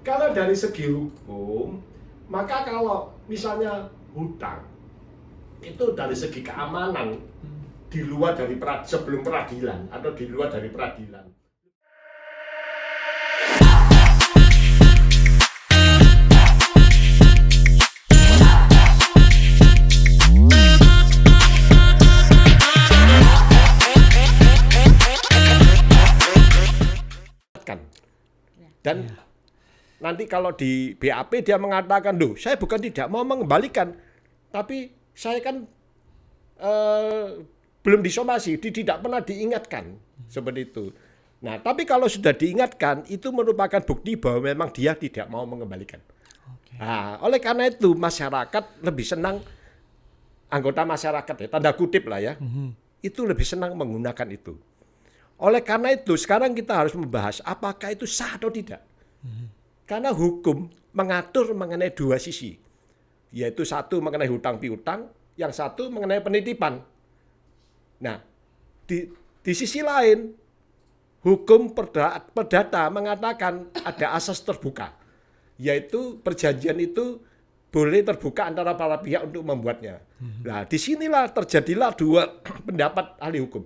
Karena dari segi hukum, maka kalau misalnya hutang itu dari segi keamanan di luar dari sebelum peradilan atau di luar dari peradilan. Dan nanti kalau di BAP dia mengatakan, loh saya bukan tidak mau mengembalikan, tapi saya kan belum disomasi, tidak pernah diingatkan, seperti itu. Nah, tapi kalau sudah diingatkan, itu merupakan bukti bahwa memang dia tidak mau mengembalikan. Nah, oleh karena itu masyarakat lebih senang, anggota masyarakat ya, tanda kutip lah ya, itu lebih senang menggunakan itu. Oleh karena itu sekarang kita harus membahas apakah itu sah atau tidak. Karena hukum mengatur mengenai dua sisi, yaitu satu mengenai hutang piutang, yang satu mengenai penitipan. Nah, di sisi lain, hukum perdata mengatakan ada asas terbuka, yaitu perjanjian itu boleh terbuka antara para pihak untuk membuatnya. Nah, disinilah terjadilah dua pendapat ahli hukum.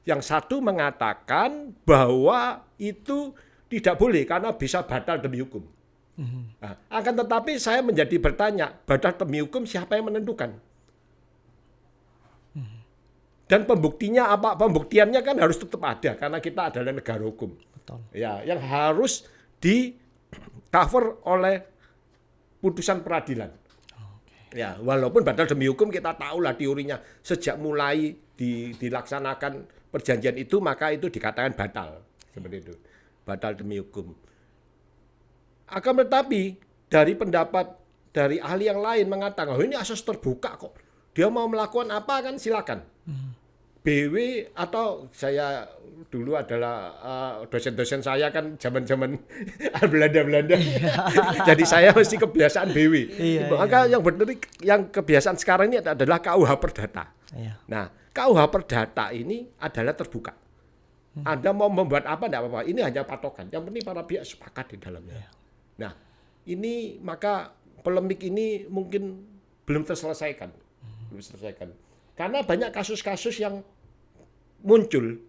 Yang satu mengatakan bahwa itu tidak boleh karena bisa batal demi hukum. Nah, akan tetapi saya menjadi bertanya, batal demi hukum siapa yang menentukan? Dan pembuktinya apa? Pembuktiannya kan harus tetap ada karena kita adalah negara hukum. Betul. Ya, yang harus di cover oleh putusan peradilan. Ya, walaupun batal demi hukum kita tahulah teorinya sejak mulai dilaksanakan perjanjian itu maka itu dikatakan batal seperti itu, batal demi hukum. Akan tetapi dari pendapat dari ahli yang lain mengatakan, oh ini asas terbuka kok, dia mau melakukan apa kan silakan. BW atau saya dulu adalah dosen-dosen saya kan zaman-zaman Belanda. Jadi saya mesti kebiasaan BW. Maka yang benar yang kebiasaan sekarang ini adalah KUH Perdata. Nah, KUH Perdata ini adalah terbuka. Anda mau membuat apa tidak apa-apa. Ini hanya patokan. Yang penting para pihak sepakat di dalamnya. Nah, ini maka polemik ini mungkin belum terselesaikan. Karena banyak kasus-kasus yang muncul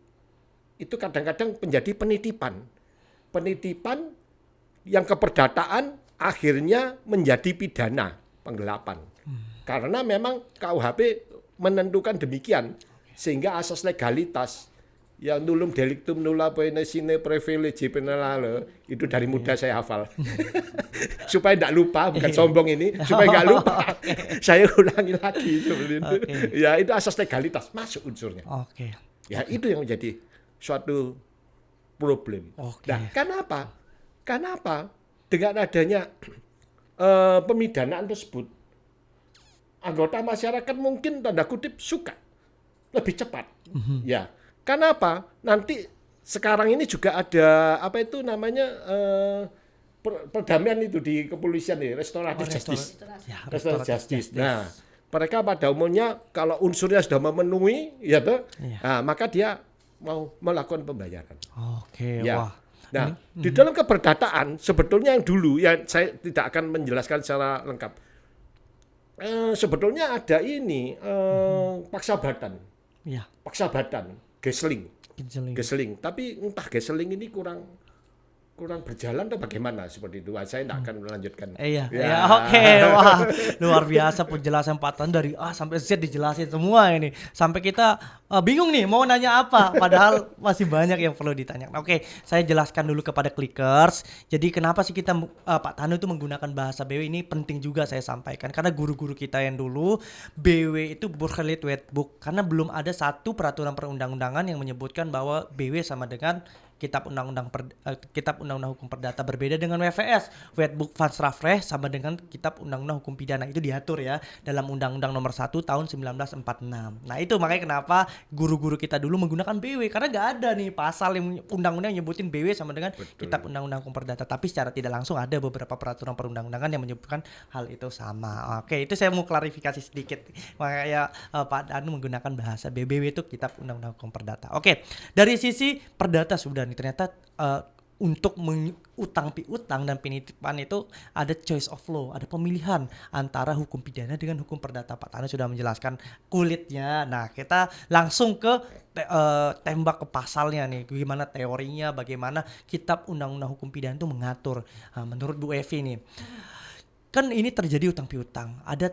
itu kadang-kadang menjadi penitipan. Penitipan yang keperdataan akhirnya menjadi pidana penggelapan. Karena memang KUHP menentukan demikian sehingga asas legalitas yang nullum delictum nulla poena sine privilege penalale itu dari muda saya hafal. Supaya tidak lupa, bukan sombong ini, supaya nggak lupa. Saya ulangi lagi seperti itu. Ya, itu asas legalitas masuk unsurnya. Ya, itu yang menjadi suatu problem. Nah, kenapa? Kenapa dengan adanya pemidanaan tersebut anggota masyarakat mungkin tanda kutip suka lebih cepat. Ya, kenapa? Nanti sekarang ini juga ada apa itu namanya perdamaian itu di kepolisian nih, restoratif justice. Justice. Nah, mereka pada umumnya kalau unsurnya sudah memenuhi, ya toh, nah, maka dia mau melakukan pembayaran. Ya. Nah, di dalam keperdataan sebetulnya yang dulu, ya saya tidak akan menjelaskan secara lengkap. Sebetulnya ada ini paksa badan, gesling. Tapi entah gesling ini kurang berjalan atau bagaimana seperti itu. Saya tidak akan melanjutkan. Wah, luar biasa penjelasan Pak Tan dari A sampai Z dijelasin semua ini. Sampai kita bingung nih mau nanya apa, padahal masih banyak yang perlu ditanyakan. Saya jelaskan dulu kepada clickers. Jadi kenapa sih kita Pak Tanu itu menggunakan bahasa BW ini penting juga saya sampaikan karena guru-guru kita yang dulu BW itu Burgerlijk Wetboek karena belum ada satu peraturan perundang-undangan yang menyebutkan bahwa BW sama dengan Kitab Undang-Undang Hukum Perdata, berbeda dengan WVS, Wetboek van Strafrecht, sama dengan Kitab Undang-Undang Hukum Pidana. Itu diatur ya dalam Undang-Undang Nomor 1 tahun 1946. Nah, itu makanya kenapa guru-guru kita dulu menggunakan BW karena nggak ada nih pasal yang undang-undang yang nyebutin BW sama dengan Kitab Undang-Undang Hukum Perdata. Tapi secara tidak langsung ada beberapa peraturan perundang-undangan yang menyebutkan hal itu sama. Itu saya mau klarifikasi sedikit. Makanya Pak Danu menggunakan bahasa BW itu Kitab Undang-Undang Hukum Perdata. Dari sisi perdata sudah nih ternyata untuk utang piutang dan penitipan itu ada choice of law, ada pemilihan antara hukum pidana dengan hukum perdata. Pak Tanu sudah menjelaskan kulitnya. Nah, kita langsung ke tembak ke pasalnya nih. Gimana teorinya, bagaimana kitab undang-undang hukum pidana itu mengatur. Nah, menurut Bu Evi nih, kan ini terjadi utang piutang, ada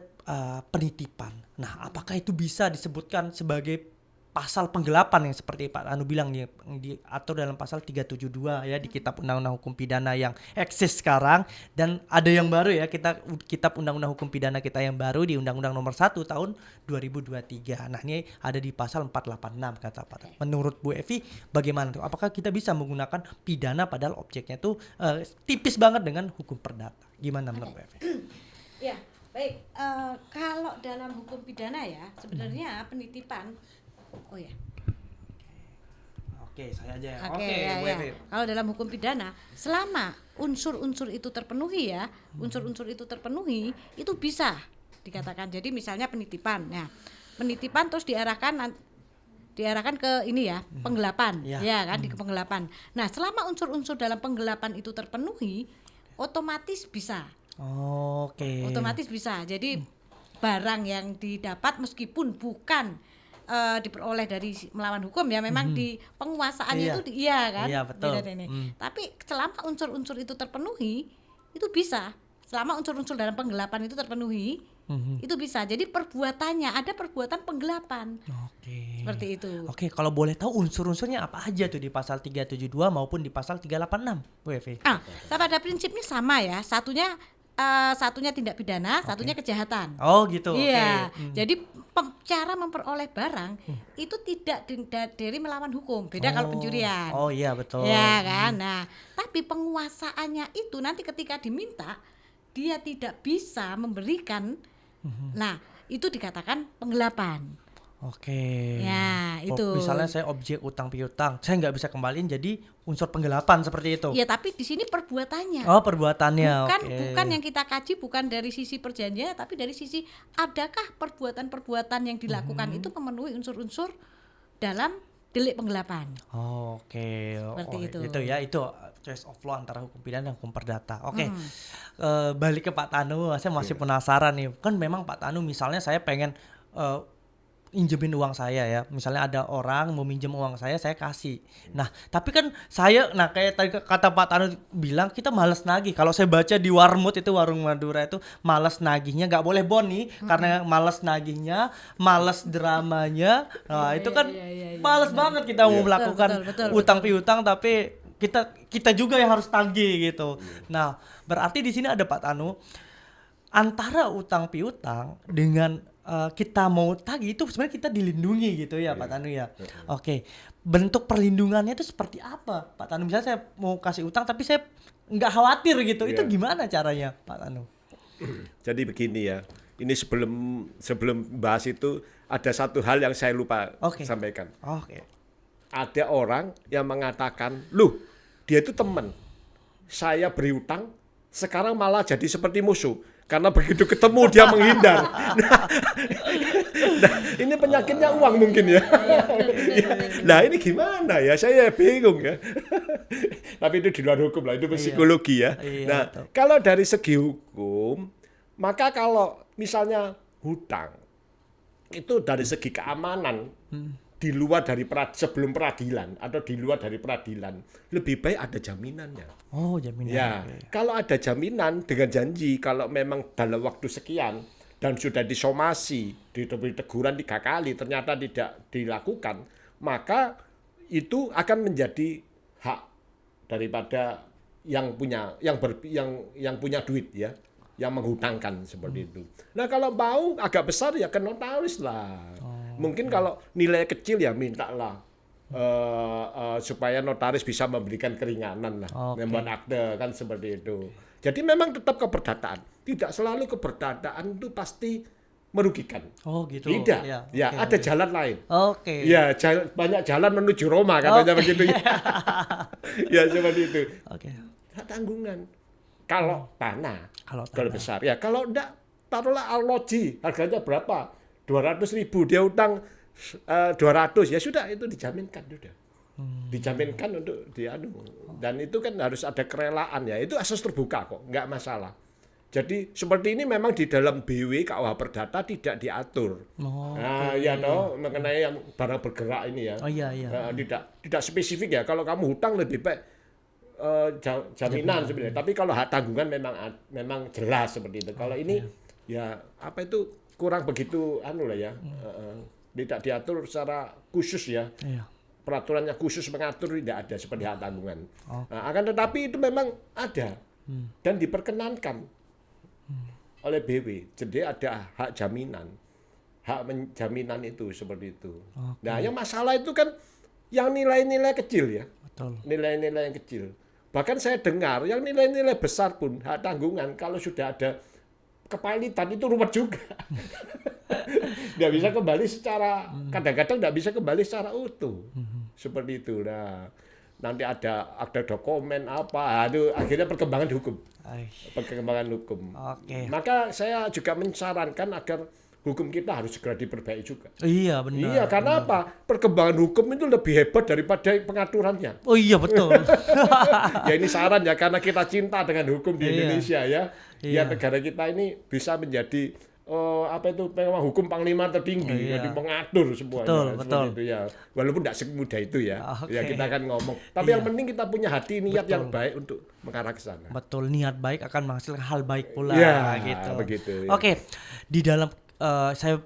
penitipan. Nah, apakah itu bisa disebutkan sebagai pasal penggelapan yang seperti Pak Anu bilang nih, diatur dalam pasal 372 ya di kitab undang-undang hukum pidana yang eksis sekarang, dan ada yang baru ya, kitab undang-undang hukum pidana kita yang baru di Undang-Undang Nomor 1 tahun 2023. Nah, ini ada di pasal 486 kata Pak. Menurut Bu Evi bagaimana tuh? Apakah kita bisa menggunakan pidana padahal objeknya tuh tipis banget dengan hukum perdata? Gimana menurut Bu Evi? Ya, baik. Kalau dalam hukum pidana ya, sebenarnya penitipan. Oh ya. Oke, saya aja ya. Oke, Bu ya. Evi. Kalau dalam hukum pidana, selama unsur-unsur itu terpenuhi ya, unsur-unsur itu terpenuhi, itu bisa dikatakan. Jadi misalnya penitipan. Nah, penitipan terus diarahkan ke ini ya, penggelapan. Ya kan, di penggelapan. Nah, selama unsur-unsur dalam penggelapan itu terpenuhi, otomatis bisa. Oke. Otomatis bisa. Jadi barang yang didapat meskipun bukan diperoleh dari melawan hukum ya, memang di penguasaannya itu iya kan. Iya, betul. Tapi selama unsur-unsur itu terpenuhi, itu bisa. Selama unsur-unsur dalam penggelapan itu terpenuhi, itu bisa. Jadi perbuatannya ada perbuatan penggelapan. Oke. Seperti itu. Oke, kalau boleh tahu unsur-unsurnya apa aja tuh di pasal 372 maupun di pasal 386, Bu Evi? Pada prinsipnya sama ya. Satunya tindak pidana, satunya kejahatan. Oh gitu. Iya. Okay. Jadi cara memperoleh barang itu tidak dari melawan hukum. Beda kalau pencurian. Oh iya betul. Ya kan. Nah, tapi penguasaannya itu nanti ketika diminta dia tidak bisa memberikan. Nah, itu dikatakan penggelapan. Oke. Ya, itu. Misalnya saya objek utang piutang, saya nggak bisa kembaliin, jadi unsur penggelapan seperti itu. Ya, tapi di sini perbuatannya. Oh, perbuatannya. Bukan yang kita kaji bukan dari sisi perjanjian, tapi dari sisi adakah perbuatan-perbuatan yang dilakukan itu memenuhi unsur-unsur dalam delik penggelapan. Oke. Seperti itu. Itu ya, itu choice of law antara hukum pidana dan hukum perdata. Oke. Balik ke Pak Tanu, saya masih penasaran nih. Kan memang Pak Tanu misalnya saya pengen injemin uang saya ya, misalnya ada orang mau minjem uang saya kasih. Nah, tapi kan kayak tadi kata Pak Tanu bilang, kita malas nagih. Kalau saya baca di Warmut itu, Warung Madura itu, malas nagihnya, nggak boleh bon nih, karena malas nagihnya, malas dramanya. Nah, itu kan malas banget kita mau melakukan betul, utang piutang, tapi kita juga yang harus tagih gitu. Nah, berarti di sini ada Pak Tanu, antara utang piutang dengan kita mau tagih itu sebenarnya kita dilindungi gitu ya Pak Tanu ya. Oke. Bentuk perlindungannya itu seperti apa Pak Tanu? Misalnya saya mau kasih utang tapi saya nggak khawatir gitu. Itu gimana caranya Pak Tanu? Jadi begini ya. Ini sebelum bahas itu ada satu hal yang saya lupa sampaikan. Ada orang yang mengatakan, "Loh, dia itu teman. Saya beri utang, sekarang malah jadi seperti musuh. Karena begitu ketemu dia menghindar." Nah, ini penyakitnya uang mungkin ya. Nah, ini gimana ya? Saya bingung ya. Tapi itu di luar hukum lah, itu psikologi ya. Nah, kalau dari segi hukum, maka kalau misalnya hutang itu dari segi keamanan di luar dari sebelum peradilan atau di luar dari peradilan, lebih baik ada jaminannya. Oh, jaminan. Ya, kalau ada jaminan dengan janji, kalau memang dalam waktu sekian dan sudah disomasi, diberi teguran 3 kali, ternyata tidak dilakukan, maka itu akan menjadi hak daripada yang punya duit ya, yang menghutangkan seperti itu. Nah, kalau mau agak besar ya ke notaris lah. Mungkin kalau nilai kecil ya mintalah supaya notaris bisa memberikan keringanan lah, membuat akte kan seperti itu. Jadi memang tetap keperdataan. Tidak selalu keperdataan itu pasti merugikan. Oh gitu. Tidak. Ya, ada jalan lain. Ya, banyak jalan menuju Roma katanya begitu ya. Ya seperti itu. Tanggungan. Kalau tanah, kalau besar ya. Kalau enggak, taruhlah arloji, harganya berapa? 200.000, dia utang 200, ya sudah itu dijaminkan sudah. Dijaminkan untuk dianu. Dan itu kan harus ada kerelaan ya. Itu asas terbuka kok, nggak masalah. Jadi seperti ini memang di dalam BW KUH Perdata tidak diatur. Nah, ya toh mengenai yang barang bergerak ini ya. Oh iya. Tidak spesifik ya. Kalau kamu hutang lebih baik jaminan sebenarnya. Tapi kalau hak tanggungan memang jelas seperti itu. Kalau ini ya apa itu kurang begitu anu lah ya. Tidak diatur secara khusus ya. Iya. Peraturannya khusus mengatur tidak ada seperti hak tanggungan. Nah, akan tetapi itu memang ada dan diperkenankan oleh BW. Jadi ada hak jaminan, jaminan itu seperti itu. Nah, yang masalah itu kan yang nilai-nilai kecil ya. Betul. Nilai-nilai yang kecil. Bahkan saya dengar yang nilai-nilai besar pun hak tanggungan kalau sudah ada kepalitan itu ruwet juga. Nggak bisa kembali secara kadang-kadang nggak bisa kembali secara utuh. Seperti itu. Nah, nanti ada dokumen apa, aduh akhirnya perkembangan hukum. Perkembangan hukum. Oke. Maka saya juga menyarankan agar hukum kita harus segera diperbaiki juga. Iya benar. Iya, karena apa? Perkembangan hukum itu lebih hebat daripada pengaturannya. Oh iya betul. Ya ini saran ya, karena kita cinta dengan hukum di Iya. Indonesia ya. Iya. Ya negara kita ini bisa menjadi apa itu memang hukum panglima tertinggi, Iya. jadi mengatur semuanya. Betul, seperti betul. itu ya. Walaupun tidak semudah itu ya. Oke. Ya kita akan ngomong. Tapi Iya. yang penting kita punya hati niat yang Betul. baik untuk mengarah ke sana. Betul, niat baik akan menghasilkan hal baik pula Ya, gitu. begitu, ya. Oke, di dalam saya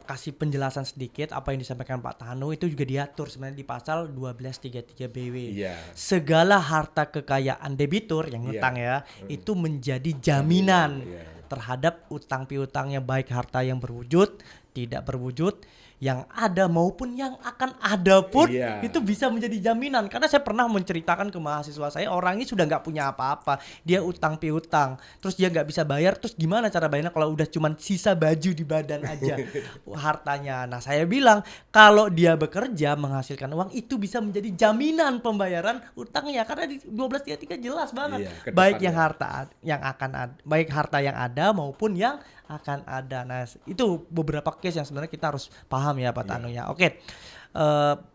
kasih penjelasan sedikit apa yang disampaikan Pak Tanu itu juga diatur sebenarnya di pasal 1233 BW. Iya. Segala harta kekayaan debitur yang Iya. ngutang ya, itu menjadi jaminan Iya. terhadap utang piutangnya, baik harta yang berwujud, tidak berwujud, yang ada maupun yang akan ada pun Iya. itu bisa menjadi jaminan. Karena saya pernah menceritakan ke mahasiswa saya, orang ini sudah nggak punya apa-apa, dia utang piutang, terus dia nggak bisa bayar, terus gimana cara bayarnya kalau udah cuman sisa baju di badan aja hartanya. Nah saya bilang kalau dia bekerja menghasilkan uang itu bisa menjadi jaminan pembayaran utangnya, karena di 1233 jelas banget, Iya, ke baik yang depannya. harta yang akan ada, baik harta yang ada maupun yang akan ada. Nah itu beberapa case yang sebenarnya kita harus paham ya Pak Tanu ya. Oke,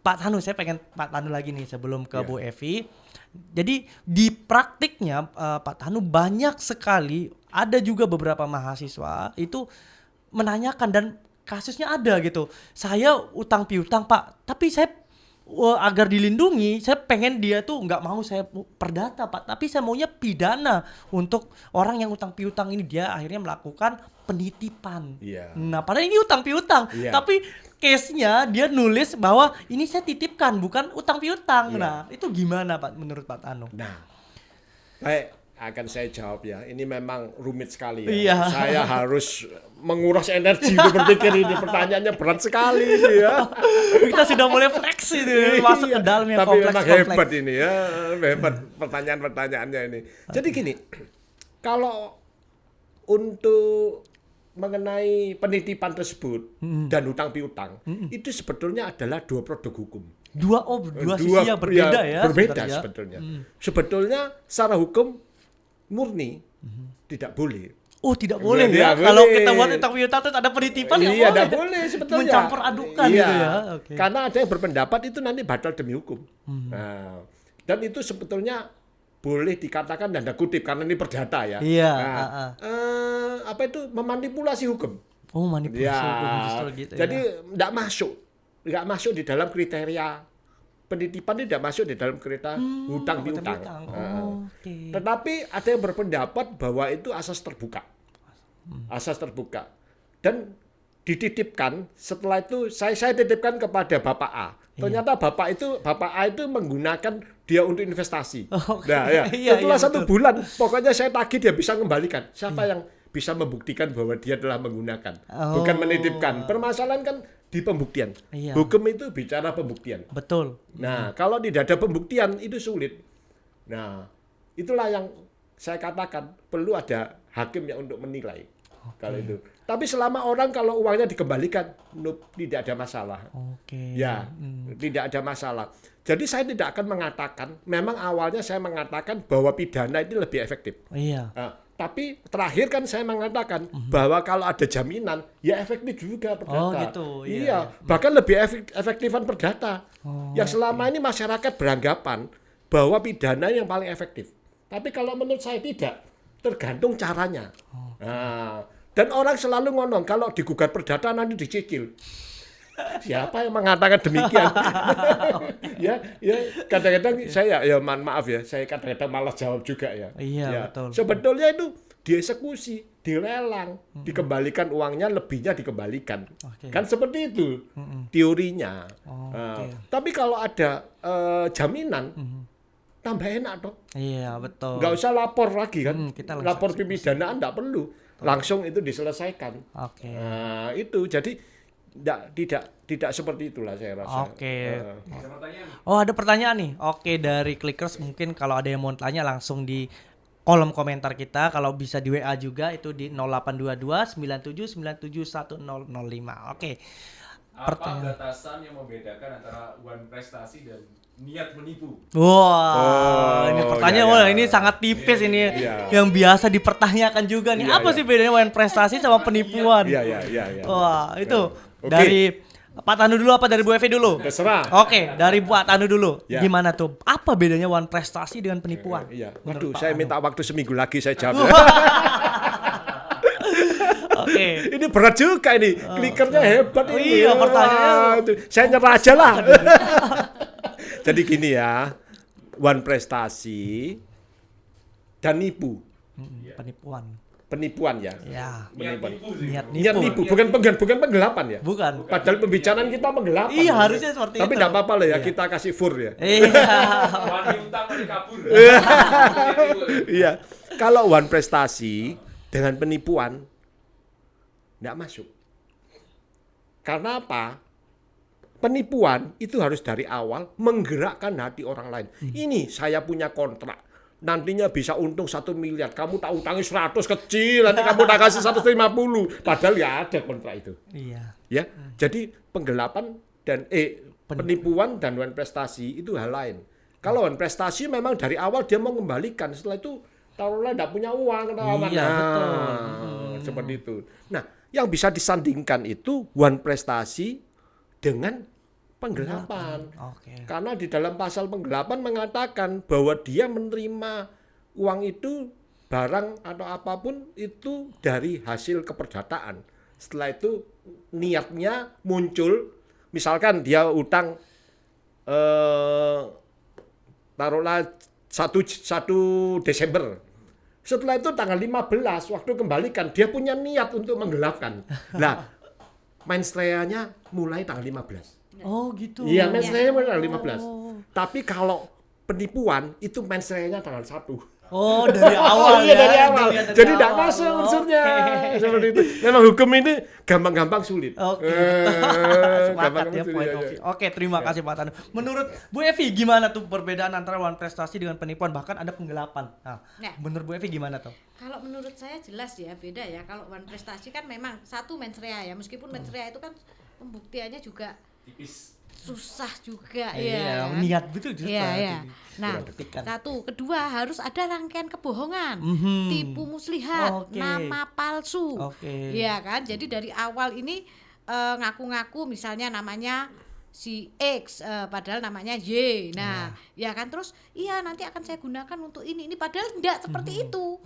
Pak Tanu, saya pengen Pak Tanu lagi nih sebelum ke Bu Evi. Jadi di praktiknya Pak Tanu banyak sekali ada juga beberapa mahasiswa itu menanyakan dan kasusnya ada gitu. Saya utang piutang Pak, tapi saya agar dilindungi, saya pengen dia tuh nggak mau saya perdata Pak, tapi saya maunya pidana untuk orang yang utang piutang ini. Dia akhirnya melakukan penitipan. Iya. Nah padahal ini utang piutang, Iya. tapi case-nya dia nulis bahwa ini saya titipkan bukan utang piutang. Iya. Nah itu gimana Pak menurut Pak Tanu? Nah, baik, akan saya jawab ya. Ini memang rumit sekali ya. Iya. Saya harus menguras energi untuk berpikir ini. Pertanyaannya berat sekali ini ya. Kita sudah mulai fleksi nih, masuk ke dalam yang Tapi memang kompleks-kompleks. hebat ini ya. Hebat pertanyaan-pertanyaannya ini. Jadi gini, kalau untuk mengenai penitipan tersebut dan hutang piutang, itu sebetulnya adalah dua produk hukum. Dua sisi yang berbeda ya. Berbeda sebenarnya. sebetulnya. Sebetulnya secara hukum murni tidak boleh. Oh tidak boleh Tidak ya. boleh. Kalau kita buat utang piutang terus ada penitipan ya Iya, tidak boleh sebetulnya. Mencampur adukan Iya. gitu ya. Oke. Karena ada yang berpendapat itu nanti batal demi hukum. Nah, dan itu sebetulnya boleh dikatakan tanda kutip karena ini perdata ya. Iya, Nah, apa itu memanipulasi hukum? Oh manipulasi Ya. hukum justru gitu ya. Jadi nggak masuk di dalam kriteria penitipan, tidak masuk di dalam kriteria hutang piutang. Utang. Oke. Tetapi ada yang berpendapat bahwa itu asas terbuka. Asas terbuka. Dan dititipkan, setelah itu saya titipkan kepada Bapak A. Ternyata Bapak A itu menggunakan dia untuk investasi. Oke. Nah, ya. Iya, Setelah iya, 1 bulan, pokoknya saya tagih dia bisa kembalikan. Siapa yang bisa membuktikan bahwa dia telah menggunakan, bukan menitipkan. Permasalahan kan di pembuktian. Iya. Hukum itu bicara pembuktian. Betul. Nah, kalau tidak ada pembuktian itu sulit. Nah, itulah yang saya katakan perlu ada hakim yang untuk menilai. Kalau itu. Tapi selama orang kalau uangnya dikembalikan, tidak ada masalah. Oke. Ya, tidak ada masalah. Jadi saya tidak akan mengatakan, memang awalnya saya mengatakan bahwa pidana ini lebih efektif. Iya. Tapi terakhir kan saya mengatakan bahwa kalau ada jaminan, ya efektif juga perdata. Oh, gitu, iya. Iya, bahkan lebih efektifan perdata. Yang selama ini masyarakat beranggapan bahwa pidana yang paling efektif. Tapi kalau menurut saya tidak, tergantung caranya. Nah, dan orang selalu ngomong kalau digugat perdata nanti dicicil. Siapa yang mengatakan demikian? ya kadang-kadang saya maaf ya, saya kadang-kadang malas jawab juga ya. Iya, betul. Sebetulnya itu dieksekusi, dilelang, dikembalikan uangnya, lebihnya dikembalikan. Kan seperti itu teorinya. Tapi kalau ada jaminan, tambah enak dong. Iya, betul. Nggak usah lapor lagi kan. Kita Lapor pemidanaan nggak perlu. Langsung itu diselesaikan. Oke. Nah, itu jadi tidak seperti itulah saya rasa. Oke. Oh, ada pertanyaan nih. Oke, dari Clickers mungkin kalau ada yang mau tanya langsung di kolom komentar kita, kalau bisa di WA juga itu di 0822 9797 1005. Oke. Apa batasan yang membedakan antara one prestasi dan niat menipu? Wah, ini pertanyaan iya, wah, iya. ini sangat tipis ini Iya. yang biasa dipertanyakan juga nih. Iya, Apa iya. sih bedanya one prestasi sama penipuan? Iya. Wah, itu Oke. dari Pak Tanu dulu apa dari Bu Evi dulu? Terserah. Oke, dari Pak Tanu dulu. Ya. Gimana tuh? Apa bedanya one prestasi dengan penipuan? Iya. Menurut Waduh, Pak saya Tanu? minta waktu seminggu lagi saya jawab. Oke. Ini berat juga ini. Klikernya hebat Oh ini. iya, pertanyaannya. Wah, itu. Saya nyerah aja lah. Jadi gini ya. One prestasi dan nipu. Penipuan. Penipuan ya. Ya. Niat Penipuan. nipu sih. Niat Niat nipu. nipu, bukan penggelapan ya. Bukan. Padahal pembicaraan kita penggelapan. Iya, harusnya seperti Tapi itu. enggak apa-apa lah ya, kita kasih fur ya. Iya. Wani utang wani kabur. Iya. Kalau one prestasi dengan penipuan enggak masuk. Karena apa? Penipuan itu harus dari awal menggerakkan hati orang lain. Ini saya punya kontrak. Nantinya bisa untung 1 miliar. Kamu tak utangi 100 kecil, nanti kamu tak kasih 150. Padahal ya ada kontrak itu. Iya. Ya. Jadi penggelapan dan penipuan dan one prestasi itu hal lain. Kalau one prestasi memang dari awal dia mau mengembalikan, setelah itu taruhlah enggak punya uang atau apa. Iya, betul. Seperti itu. Nah, yang bisa disandingkan itu one prestasi dengan penggelapan. Oke. Karena di dalam pasal penggelapan mengatakan bahwa dia menerima uang itu, barang atau apapun itu dari hasil keperdataan. Setelah itu niatnya muncul, misalkan dia utang taruhlah 1 Desember. Setelah itu tanggal 15 waktu kembalikan dia punya niat untuk menggelapkan. Nah, mensreanya mulai tanggal 15. Oh, gitu. Iya, mensreanya mulai tanggal 15. Tapi kalau penipuan itu mensreanya tanggal 1. Oh, dari awal Iya, ya. dari awal. Dilihat dari Jadi tidak awal. masuk unsurnya. Oke. Seperti itu. Memang hukum ini gampang-gampang sulit. Oke. Sepakat Gampang-gampang ya sulit, poin iya, of iya. view. Oke, terima kasih Pak Tanu. Menurut Bu Evi gimana tuh perbedaan antara one prestasi dengan penipuan, bahkan ada penggelapan. Nah, Nah. menurut Bu Evi gimana tuh? Kalau menurut saya jelas ya beda ya. Kalau one prestasi kan memang satu mens rea ya. Meskipun mens rea itu kan pembuktiannya juga Tipis. susah juga Iya, ya. niat betul justru. Iya, iya. Nah, Buktikan. satu, kedua harus ada rangkaian kebohongan, Mhm. tipu muslihat, Oke. nama palsu. Oke. Iya kan? Jadi dari awal ini ngaku-ngaku misalnya namanya si X padahal namanya Y. Nah, ya kan terus iya nanti akan saya gunakan untuk ini padahal tidak seperti itu.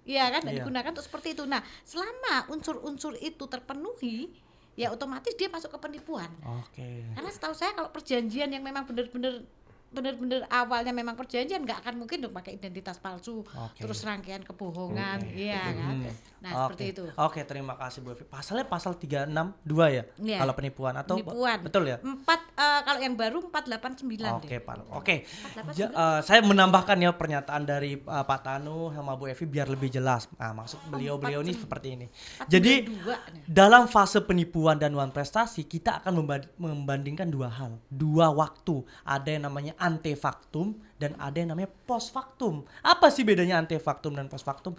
Iya kan? Tidak Iya. digunakan untuk seperti itu. Nah, selama unsur-unsur itu terpenuhi, ya otomatis dia masuk ke penipuan. Oke. Karena setahu saya kalau perjanjian yang memang benar-benar awalnya memang perjanjian nggak akan mungkin dong pakai identitas palsu, Oke. terus rangkaian kebohongan, iya kan. Nah, Oke. seperti itu. Oke, terima kasih Bu Evi. Pasalnya pasal 362 ya? Iya. Kalau penipuan atau Penipuan. betul ya? 4 kalau yang baru 489 Oke, deh. Pak. Oke. 489. Saya menambahkan ya pernyataan dari Pak Tanu sama Bu Evi biar lebih jelas. Nah, maksud beliau-beliau ini seperti ini. Jadi 492 nih. dalam fase penipuan dan one prestasi kita akan membandingkan dua hal, dua waktu. Ada yang namanya antefaktum dan ada yang namanya postfaktum. Apa sih bedanya antefaktum dan postfaktum?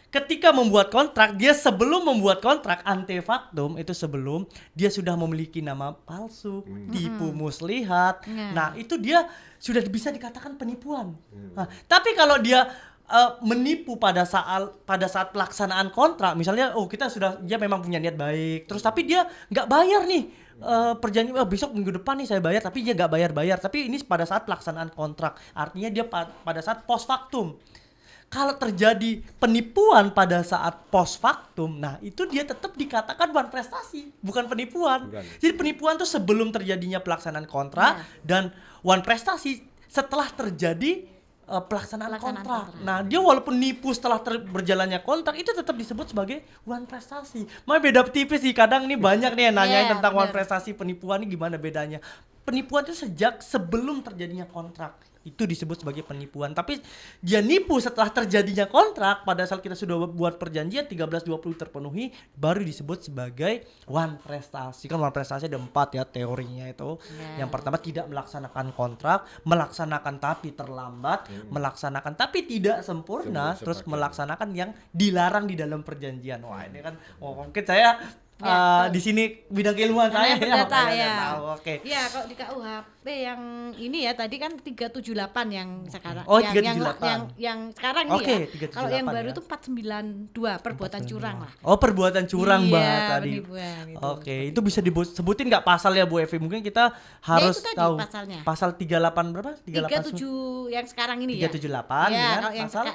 Ketika membuat kontrak, dia sebelum membuat kontrak antefaktum itu sebelum dia sudah memiliki nama palsu, tipu muslihat. Nah, itu dia sudah bisa dikatakan penipuan. Nah, tapi kalau dia menipu pada saat pelaksanaan kontrak, misalnya dia memang punya niat baik, terus tapi dia nggak bayar nih perjanjian, besok minggu depan nih saya bayar, tapi dia nggak bayar, tapi ini pada saat pelaksanaan kontrak, artinya dia pada saat post factum. Kalau terjadi penipuan pada saat post factum, nah itu dia tetap dikatakan wan prestasi, bukan penipuan. Jadi penipuan itu sebelum terjadinya pelaksanaan kontrak dan wan prestasi setelah terjadi pelaksanaan kontrak. Nah, dia walaupun nipu setelah berjalannya kontrak itu tetap disebut sebagai wan prestasi. Makanya beda tipis sih, kadang nih banyak nih yang nanyain tentang wan prestasi, penipuan ini gimana bedanya. Penipuan itu sejak sebelum terjadinya kontrak. Itu disebut sebagai penipuan. Tapi dia nipu setelah terjadinya kontrak, pada saat kita sudah buat perjanjian 13-20 terpenuhi, baru disebut sebagai wan prestasi. Kan wan prestasi ada 4 ya teorinya itu. Yang pertama tidak melaksanakan kontrak, melaksanakan tapi terlambat, melaksanakan tapi tidak sempurna, terus melaksanakan yang dilarang di dalam perjanjian. Wah, ini kan mungkin saya di sini bidang keilmuan saya berdata ya. Oke. Ya, kalau di KUHP yang ini ya tadi kan 378 yang sekarang. Oh, yang sekarang nih ya. Kalau yang baru itu 492 perbuatan curang lah. Oh, perbuatan curang banget tadi. Oke, itu bisa disebutin nggak pasal ya Bu Evi? Mungkin kita harus tahu pasalnya. Pasal 38 berapa? 37 yang sekarang ini 378 ya. Ya, kalau pasal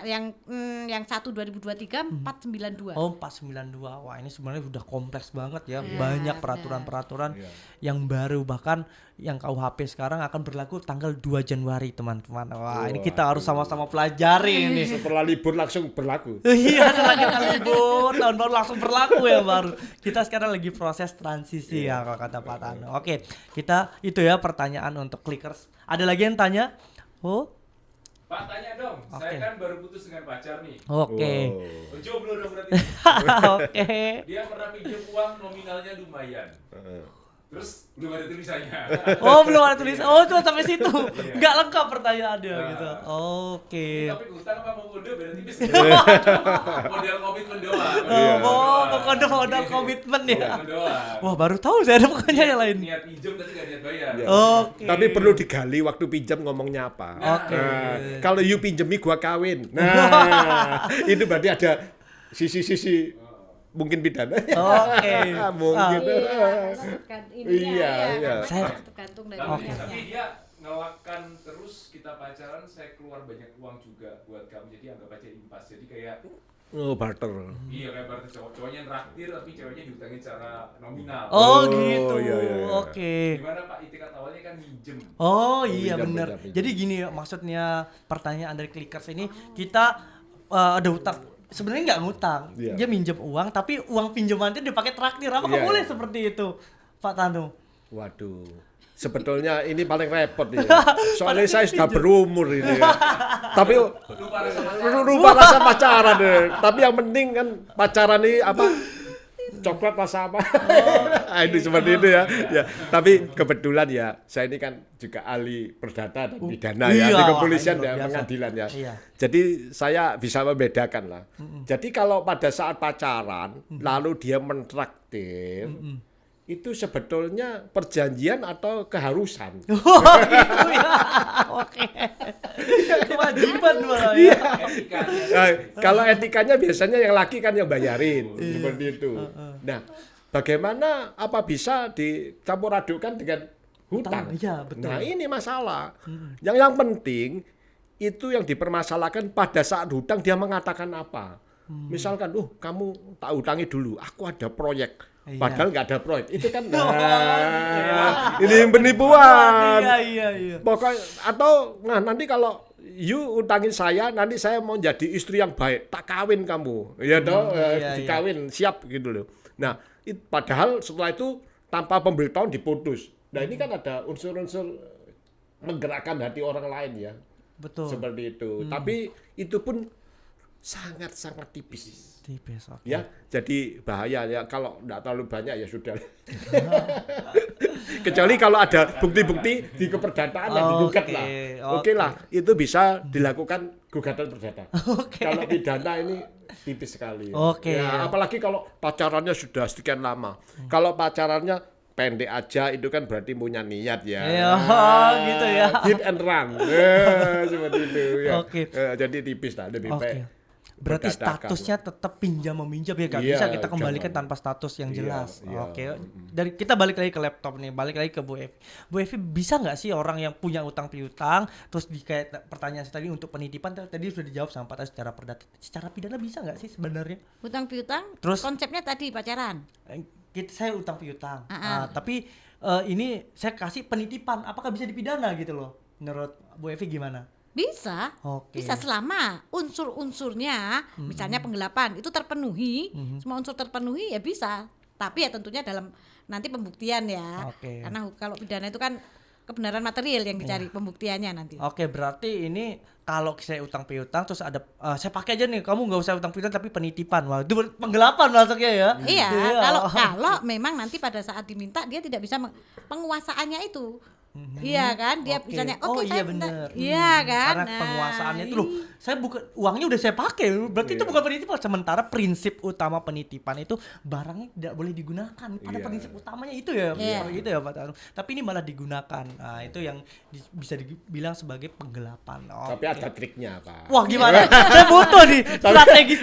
yang 1 2023 492. Oh, 492. Wah, ini sebenarnya udah kompleks banget ya. Banyak peraturan-peraturan yang baru, bahkan yang KUHP sekarang akan berlaku tanggal 2 Januari teman-teman. Wah, ini kita harus sama-sama pelajari ini. Setelah libur langsung berlaku. Iya, setelah kita libur tahun baru langsung berlaku ya baru. Kita sekarang lagi proses transisi ya kalau kata Pak Tano. Oke, kita itu ya pertanyaan untuk clickers. Ada lagi yang tanya? Oh, Pak, tanya dong. Saya kan baru putus dengan pacar nih. Oke. Jomblo dong berarti. Oke. Dia pernah pinjam uang nominalnya lumayan. Terus belum ada tulisannya. Oh, belum ada tulisan. Oh, cuma sampai situ. Enggak lengkap pertanyaannya gitu. Oke. Tapi utang apa mau kode beda tipis. Model komitmen doang. Pokoknya modal komitmen ya. Doang. Wah, baru tahu saya ada pokoknya yang lain. Niat pinjam tapi nggak niat bayar. Oke. Tapi perlu digali waktu pinjam ngomongnya apa. Oke. Kalau you pinjemi gua kawin. Nah, itu berarti ada sisi-sisi mungkin pidana. Oke. Mungkin. Saya tergantung dari Tapi dia ngelakan terus kita pacaran, saya keluar banyak uang juga buat kamu, jadi anggap aja impas. Jadi kayak barter. Iya, kayak barter, cowoknya traktir tapi ceweknya diutangin secara nominal. Oh, gitu. Iya. Oke. Gimana Pak, itikat awalnya kan minjem. Oh iya Pinjam, benar. pinjam. Jadi gini maksudnya pertanyaan dari clickers ini, kita ada utang. Sebenarnya nggak ngutang, dia minjem uang, tapi uang pinjamannya dipakai traktir. Apakah boleh seperti itu, Pak Tanu? Waduh, sebetulnya ini paling repot nih. Soalnya saya sudah berumur ini. Tapi lupa rasa pacaran deh. Tapi yang penting kan pacaran ini apa? Coklat rasa apa? Itu seperti itu ya. Ya. Tapi kebetulan ya, saya ini kan juga ahli perdata dan pidana ya, di kepolisian dan pengadilan ya. Jadi saya bisa membedakan lah. Jadi kalau pada saat pacaran, lalu dia mentraktir, itu sebetulnya perjanjian atau keharusan. Oh gitu ya. Oke. Kewajiban malah ya. Nah, kalau etikanya biasanya yang laki kan yang bayarin, seperti itu. Nah, bagaimana apa bisa dicampur adukkan dengan hutang? Iya, betul. Nah, ini masalah. Yang penting itu yang dipermasalahkan pada saat hutang dia mengatakan apa. Misalkan, kamu tak hutangi dulu, aku ada proyek. Padahal nggak ada proyek, itu kan ini penipuan. Iya. Pokoknya atau nanti kalau you utangin saya, nanti saya mau jadi istri yang baik, tak kawin kamu, dikawin siap gitu loh. Nah, padahal setelah itu tanpa pemberitahuan diputus. Nah ini kan ada unsur-unsur menggerakkan hati orang lain ya. Betul. Seperti itu. Tapi itu pun sangat-sangat tipis. Tipis, oke. Ya, jadi bahaya ya kalau enggak terlalu banyak ya sudah. Kecuali kalau ada bukti-bukti di keperdataan yang digugat lah. Oke lah, itu bisa dilakukan gugatan perdata. Kalau pidana ini tipis sekali. Ya, apalagi kalau pacarannya sudah sekian lama. Kalau pacarannya pendek aja itu kan berarti punya niat ya. Gitu ya. Hit and run. Seperti itu ya. Jadi tipis lah, lebih baik. Berarti statusnya tetap pinjam meminjam ya, gak bisa kita kembalikan tanpa status yang jelas. Dari kita balik lagi ke laptop nih, balik lagi ke Bu Evi. Bu Evi, bisa nggak sih orang yang punya utang piutang terus kayak pertanyaan tadi untuk penitipan tadi sudah dijawab sama Pak Tas secara perdata, secara pidana bisa nggak sih sebenarnya? Utang piutang, Terus konsepnya tadi pacaran. Saya utang piutang, tapi ini saya kasih penitipan, apakah bisa dipidana gitu loh? Menurut Bu Evi gimana? Bisa, bisa selama unsur-unsurnya, misalnya penggelapan itu terpenuhi, semua unsur terpenuhi ya bisa. Tapi ya tentunya dalam nanti pembuktian ya, karena kalau pidana itu kan kebenaran material yang dicari pembuktiannya nanti. Berarti ini kalau saya utang piutang terus ada saya pakai aja nih, kamu nggak usah utang piutang tapi penitipan, wah itu penggelapan masuknya ya. Iya, kalau memang nanti pada saat diminta dia tidak bisa penguasaannya itu. Iya kan, dia misalnya iya benar. Iya kan. Karena penguasaannya itu loh, saya bukan uangnya udah saya pakai, berarti itu bukan penitipan. Sementara prinsip utama penitipan itu barangnya tidak boleh digunakan. Pada prinsip utamanya itu ya, gitu ya Pak Tanu. Tapi ini malah digunakan. Nah, itu yang bisa dibilang sebagai penggelapan. Tapi ada triknya, Pak. Wah, gimana? Saya butuh nih strategi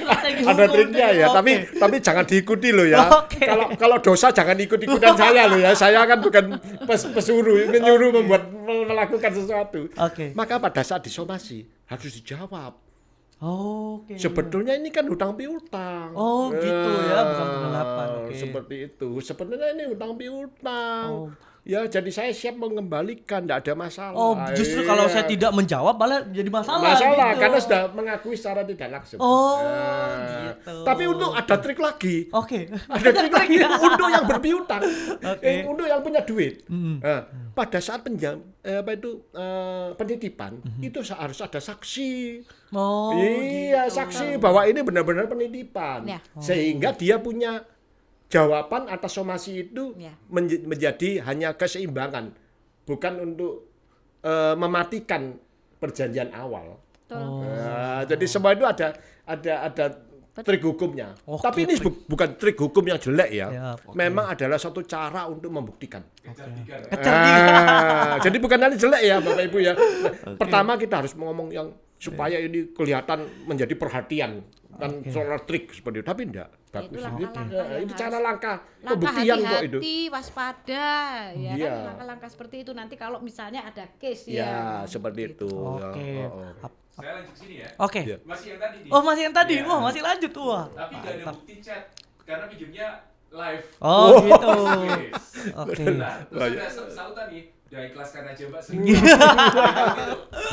ada triknya ya, tapi jangan diikuti loh ya. Kalau dosa jangan ikut-ikutan saya loh ya. Saya kan bukan pesuruh, menyuruh melakukan sesuatu. Maka pada saat disomasi harus dijawab. Sebetulnya ini kan hutang piutang. Gitu ya, bukan penggelapan. Seperti itu. Sebenarnya ini hutang piutang. Ya, jadi saya siap mengembalikan, tidak ada masalah. Justru kalau saya tidak menjawab malah jadi masalah gitu. Karena sudah mengakui secara tidak langsung. Gitu. Tapi untuk ada trik lagi. Ada trik lagi untuk yang berpiutang, untuk yang punya duit. Pada saat penitipan itu harus ada saksi. Iya, gitu. Saksi bahwa ini benar-benar penitipan. Sehingga dia punya jawaban atas somasi itu menjadi hanya keseimbangan, bukan untuk mematikan perjanjian awal. Jadi semua itu ada trik hukumnya. Tapi ini bukan trik hukum yang jelek ya. Memang adalah suatu cara untuk membuktikan. Jadi bukan hanya jelek ya Bapak Ibu ya. Pertama kita harus ngomong yang supaya ini kelihatan menjadi perhatian kan soal trik seperti itu, tapi enggak bagus. Itu cara langkah pembuktian kok itu. Hati-hati, waspada, ya kan langkah-langkah seperti itu nanti kalau misalnya ada case ya. Ya, seperti itu. Saya lanjut sini ya. Masih yang tadi nih. Masih yang tadi. Wah, masih lanjut. Wah. Tapi enggak ada bukti chat karena pinjamnya live. Gitu. Nah, terus ada sautan nih. Udah ikhlaskan aja Mbak semua.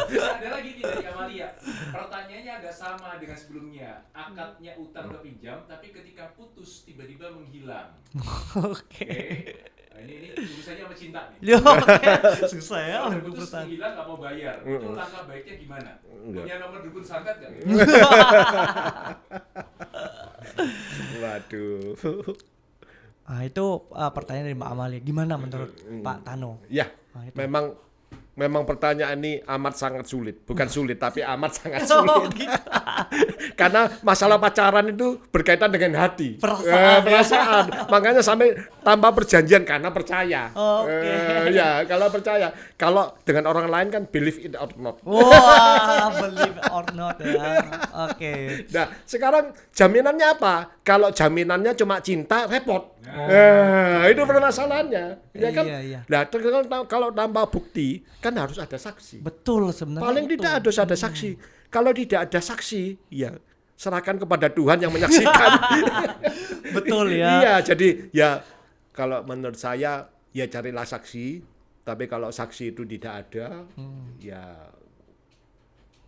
Terus ada lagi nih dari Amalia. Pertanyaannya agak sama dengan sebelumnya. Akadnya utang ke pinjam, tapi ketika putus tiba-tiba menghilang. Nah, ini urusannya sama cinta nih. Susah ya. Kalau putus menghilang nggak mau bayar. Itu langkah baiknya gimana? Punya nomor dukun santet nggak? Waduh. Itu pertanyaan dari Mbak Amalia. Gimana menurut Pak Tano? Ya, memang pertanyaan ini amat sangat sulit. Bukan sulit, tapi amat sangat sulit. Karena masalah pacaran itu berkaitan dengan hati. Perasaan. Makanya sampai tanpa perjanjian karena percaya. Ya, kalau percaya. Kalau dengan orang lain kan believe it or not. Wah, believe or not ya. Nah, sekarang jaminannya apa? Kalau jaminannya cuma cinta, repot. Itu permasalahannya. Ya kan? Nah, kalau tanpa bukti kan harus ada saksi. Betul sebenarnya. Paling tidak harus ada saksi. Kalau tidak ada saksi, ya serahkan kepada Tuhan yang menyaksikan. Betul ya. Iya, jadi ya kalau menurut saya ya carilah saksi. Tapi kalau saksi itu tidak ada, ya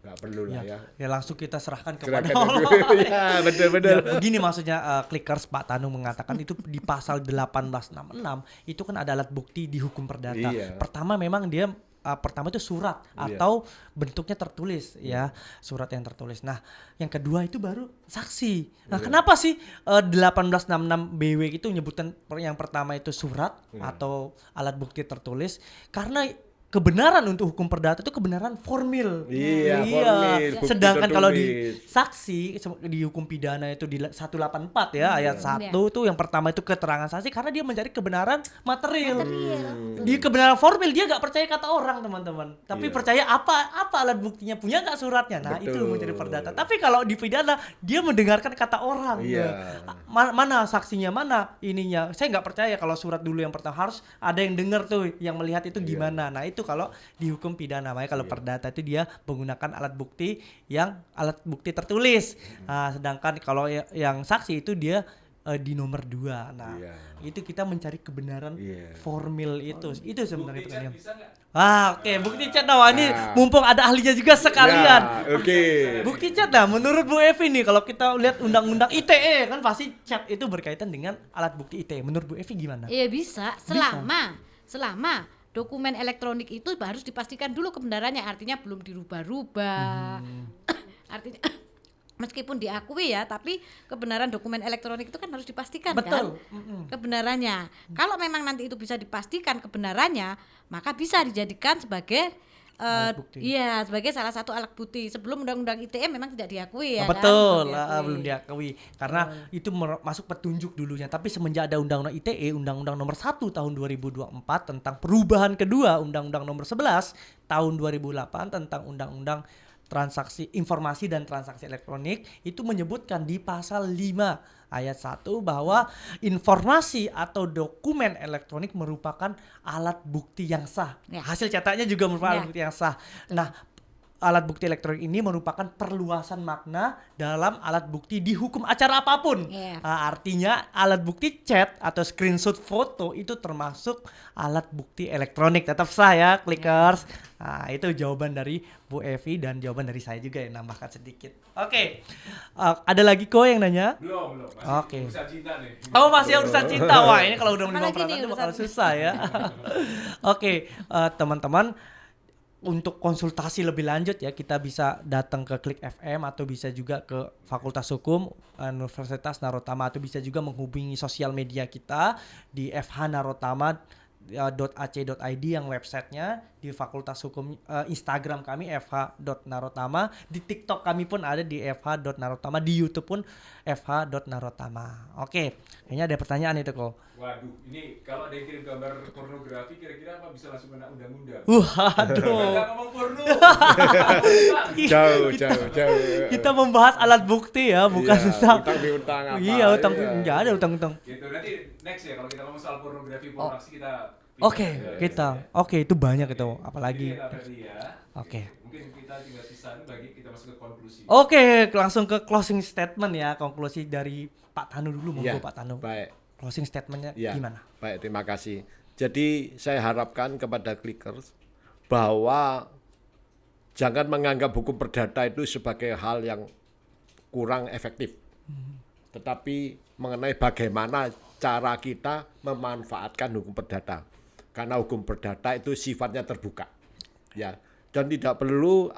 nggak perlu lah ya. Ya langsung kita serahkan kepada Allah. Ya, betul-betul. Ya, begini maksudnya Clickers Pak Tanu mengatakan itu di pasal 1866 itu kan ada alat bukti di hukum perdata. Pertama memang dia pertama itu surat Iya. atau bentuknya tertulis ya, surat yang tertulis. Nah, yang kedua itu baru saksi. Nah, kenapa sih 1866 BW itu menyebutkan yang pertama itu surat atau alat bukti tertulis? Karena kebenaran untuk hukum perdata itu kebenaran formil. Iya, formil, bukti Sedangkan kalau di tertulis. saksi di hukum pidana itu di 184 ya ayat 1 itu yang pertama itu keterangan saksi karena dia mencari kebenaran material. Di kebenaran formil dia nggak percaya kata orang teman-teman, tapi Iya. percaya apa alat buktinya, punya nggak suratnya. Nah itu Betul. menjadi perdata. Tapi kalau di pidana dia mendengarkan kata orang. Iya. Mana saksinya, mana ininya. Saya nggak percaya kalau surat dulu yang pertama, harus ada yang dengar tuh yang melihat itu gimana. Nah itu kalau di hukum pidana, makanya kalau perdata itu dia menggunakan alat bukti tertulis. Nah, sedangkan kalau yang saksi itu dia di nomor 2. Nah, Iya. itu kita mencari kebenaran Iya. formil itu. Itu sebenarnya Bukti chat pertanyaan. bisa nggak? Oke, bukti chat. Nah, ini Nah. mumpung ada ahlinya juga sekalian. Ya, oke. Bukti chat nah, menurut Bu Evi nih kalau kita lihat undang-undang ITE kan pasti chat itu berkaitan dengan alat bukti ITE. Menurut Bu Evi gimana? Iya bisa selama dokumen elektronik itu harus dipastikan dulu kebenarannya, artinya belum dirubah-rubah. Artinya meskipun diakui ya, tapi kebenaran dokumen elektronik itu kan harus dipastikan Betul. kan kebenarannya. Kalau memang nanti itu bisa dipastikan kebenarannya, maka bisa dijadikan sebagai Alat bukti. iya, sebagai salah satu alat bukti. Sebelum undang-undang ITE memang tidak diakui ya. Betul, kan? belum diakui karena itu masuk petunjuk dulunya. Tapi semenjak ada undang-undang ITE, Undang-Undang Nomor 1 Tahun 2024 tentang perubahan kedua Undang-Undang Nomor 11 Tahun 2008 tentang Undang-Undang Transaksi Informasi dan Transaksi Elektronik, itu menyebutkan di pasal 5 ayat 1 bahwa informasi atau dokumen elektronik merupakan alat bukti yang sah. Ya. Hasil cetaknya juga merupakan alat Ya. bukti yang sah. Nah, alat bukti elektronik ini merupakan perluasan makna dalam alat bukti di hukum acara apapun. Iya. Nah, artinya alat bukti chat atau screenshot foto itu termasuk alat bukti elektronik. Tetap sah ya, clickers. Nah, itu jawaban dari Bu Evi dan jawaban dari saya juga yang nambahkan sedikit. Oke. Ada lagi kok yang nanya? Belum. Masih Oke. urusan cinta nih. Oh, masih urusan cinta. Wah, ini kalau udah Apalagi menyumbang perhatian nih itu bakal urusan- susah ya. Oke, teman-teman, untuk konsultasi lebih lanjut ya kita bisa datang ke Klik FM atau bisa juga ke Fakultas Hukum Universitas Narotama, atau bisa juga menghubungi sosial media kita di fhnarotama.ac.id yang websitenya, di Fakultas Hukum Instagram kami fh.narotama, di TikTok kami pun ada di fh.narotama, di YouTube pun fh.narotama. Oke, kayaknya ada pertanyaan itu kok. Waduh, ini kalau ada yang kirim gambar pornografi kira-kira apa bisa langsung kena undang-undang? Waduh. Nggak ngomong porno. Jauh. Kita membahas alat bukti ya, bukan Iya, tentang utang piutang apa. Iya, utang Iya. enggak ada utang-utang. Gitu, nanti next ya kalau kita ngomong soal pornografi pornografi kita. Oke, itu banyak itu, Jadi apalagi. kita tadi ya. Oke. Mungkin kita tinggal sisa bagi kita masuk ke konklusi. Oke, langsung ke closing statement ya, konklusi dari Pak Tanu dulu, monggo Iya, Pak Tanu. baik. Closing statementnya Ya, gimana? baik, terima kasih. Jadi saya harapkan kepada clickers bahwa jangan menganggap hukum perdata itu sebagai hal yang kurang efektif. Tetapi mengenai bagaimana cara kita memanfaatkan hukum perdata. Karena hukum perdata itu sifatnya terbuka. Ya, dan tidak perlu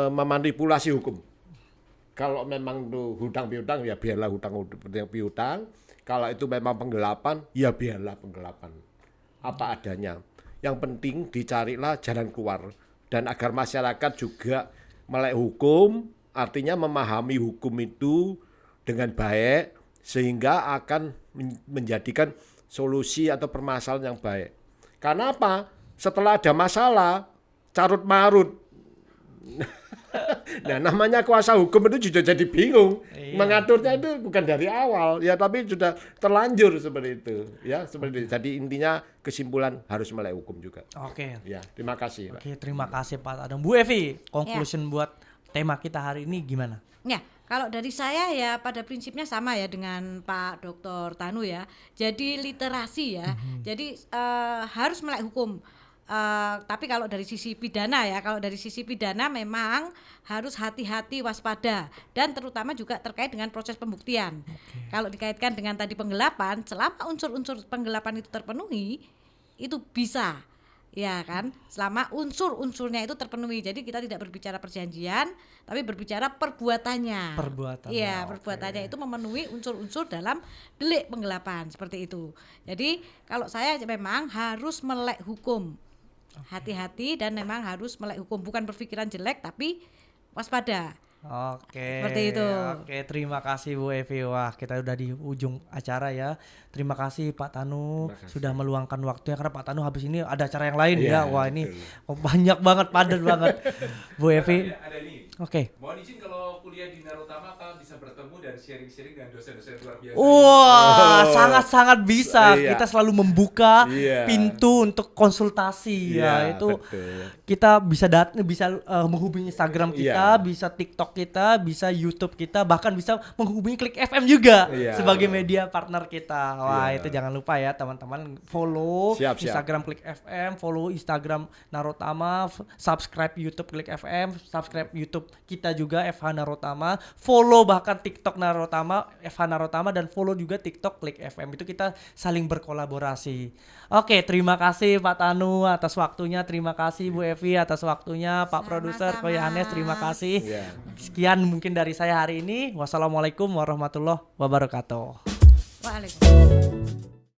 memanipulasi hukum. Kalau memang itu hutang piutang ya biarlah hutang piutang. Kalau itu memang penggelapan, ya biarlah penggelapan. Apa adanya. Yang penting dicarilah jalan keluar. Dan agar masyarakat juga melek hukum, artinya memahami hukum itu dengan baik, sehingga akan menjadikan solusi atau permasalahan yang baik. Karena apa? Setelah ada masalah, carut marut. Nah, namanya kuasa hukum itu sudah jadi bingung. Iya. Mengaturnya itu bukan dari awal, ya, tapi sudah terlanjur seperti itu, ya, seperti itu. Jadi intinya kesimpulan harus melek hukum juga. Oke. Ya, terima kasih, Pak. Oke, terima kasih Pak Adam. Bu Evi, conclusion buat tema kita hari ini gimana? Ya, kalau dari saya ya pada prinsipnya sama ya dengan Pak Dr. Tanu ya. Jadi literasi ya. Jadi harus melek hukum. Tapi kalau dari sisi pidana ya, kalau dari sisi pidana memang harus hati-hati, waspada, dan terutama juga terkait dengan proses pembuktian. Kalau dikaitkan dengan tadi penggelapan, selama unsur-unsur penggelapan itu terpenuhi, itu bisa Ya kan, selama unsur-unsurnya itu terpenuhi. Jadi kita tidak berbicara perjanjian, tapi berbicara perbuatannya. Perbuatannya, Iya, oke. perbuatannya itu memenuhi unsur-unsur dalam delik penggelapan seperti itu. Jadi kalau saya memang harus melek hukum. Hati-hati dan memang harus melek hukum, bukan berpikiran jelek tapi waspada. Oke. Seperti itu. Oke, terima kasih Bu Evi. Wah, kita udah di ujung acara ya. Terima kasih Pak Tanu sudah meluangkan waktunya karena Pak Tanu habis ini ada acara yang lain Iya, ya. Wah, ini betul. banyak banget, padat banget. Bu Evi. Ada ini. Oke. Mohon izin kalau kuliah di Narutama Kak bisa bertemu dan sharing-sharing dengan dosen-dosen luar biasa. Wah, sangat-sangat bisa. Iya. Kita selalu membuka Iya. pintu untuk konsultasi ya. Iya, Itu betul. kita bisa menghubungi Instagram kita, Iya. bisa TikTok kita, bisa YouTube kita, bahkan bisa menghubungi Klik FM juga Iya. sebagai media partner kita. Wah, Iya. itu jangan lupa ya teman-teman, follow Siap, siap. Instagram Klik FM, follow Instagram Narotama, subscribe YouTube Klik FM, subscribe YouTube kita juga FH Narotama, follow bahkan TikTok Narotama, FH Narotama, dan follow juga TikTok Klik FM. Itu kita saling berkolaborasi. Oke, terima kasih Pak Tanu atas waktunya, terima kasih Bu Evi atas waktunya, Pak Sama-sama. Produser Ko Yohanes, terima kasih. Iya. Sekian mungkin dari saya hari ini. Wassalamualaikum warahmatullahi wabarakatuh. Waalaikumsalam.